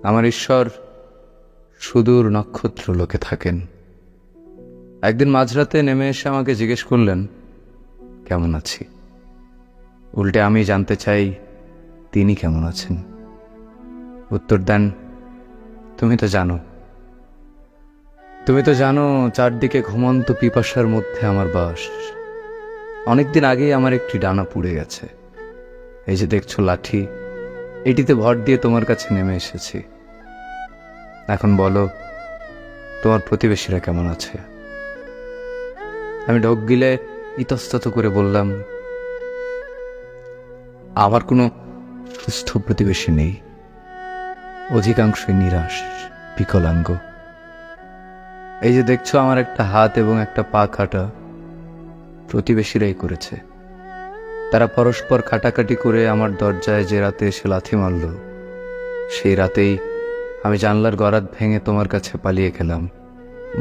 আমার ঈশ্বর সুদূর নক্ষত্র লোকে থাকেন। একদিন মাঝরাতে নেমে এসে আমাকে জিজ্ঞেস করলেন কেমন আছি। উল্টে আমি জানতে চাই তিনি কেমন আছেন। উত্তর দেন, তুমি তো জানো চারদিকে ঘুমন্ত পিপাসার মধ্যে আমার বাস। অনেকদিন আগেই আমার একটি ডানা পুড়ে গেছে। এই যে দেখছো লাঠি, এটিতে ভর দিয়ে তোমার কাছে নেমে এসেছি। এখন বলো, তোমার প্রতিবেশীরা কেমন আছে? আমি ঢোক গিলে ইতস্তত করে বললাম, আমার কোনো সুস্থ প্রতিবেশী নেই। অধিকাংশই নিরাশ, বিকলাঙ্গ। এই যে দেখছো আমার একটা হাত এবং একটা পা কাটা, প্রতিবেশীরাই করেছে। তারা পরস্পর কাটাকাটি করে আমার দরজায় যে রাতে এসে লাথি মারল, সেই রাতেই আমি জানলার গরাদ ভেঙে তোমার কাছে পালিয়ে গেলাম।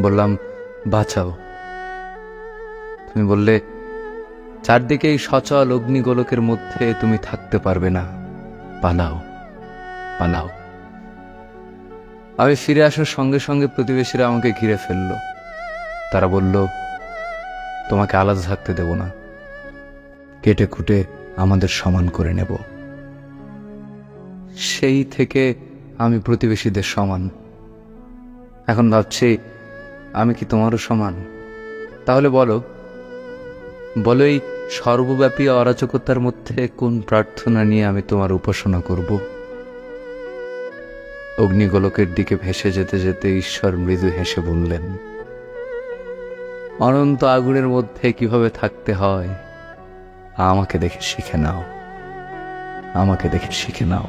বললাম, বাঁচাও। তুমি বললে, চারদিকে এই সচল অগ্নিগোলকের মধ্যে তুমি থাকতে পারবে না, পালাও পালাও। আমি ফিরে আসার সঙ্গে সঙ্গে প্রতিবেশীরা আমাকে ঘিরে ফেলল। তারা বলল, তোমাকে আলাদা থাকতে দেব না, কেটে কুটে আমাদের সমান করে নেব। সেই থেকে আমি প্রতিবেশীদের সমান। এখন ভাবছি, আমি কি তোমারও সমান? তাহলে বলো, এই সর্বব্যাপী অরাজকতার মধ্যে কোন প্রার্থনা নিয়ে আমি তোমার উপাসনা করব? অগ্নিগোলকের দিকে ভেসে যেতে যেতে ঈশ্বর মৃদু হেসে বললেন, অনন্ত আগুনের মধ্যে কিভাবে থাকতে হয় আমাকে দেখে শিখে নাও।